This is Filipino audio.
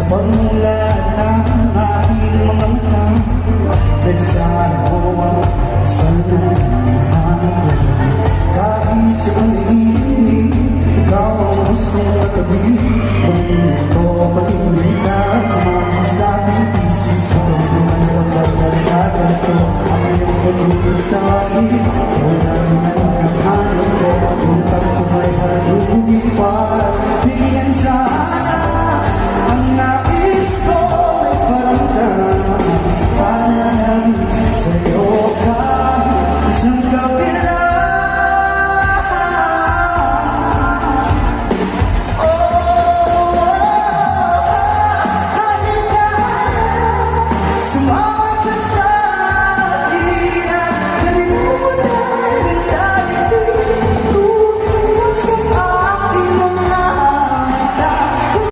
Pagmula ng aking mga mata, nagsabi mo sa nahanap ko. Kahit sa pag-ibig, ikaw ang gustong katabi.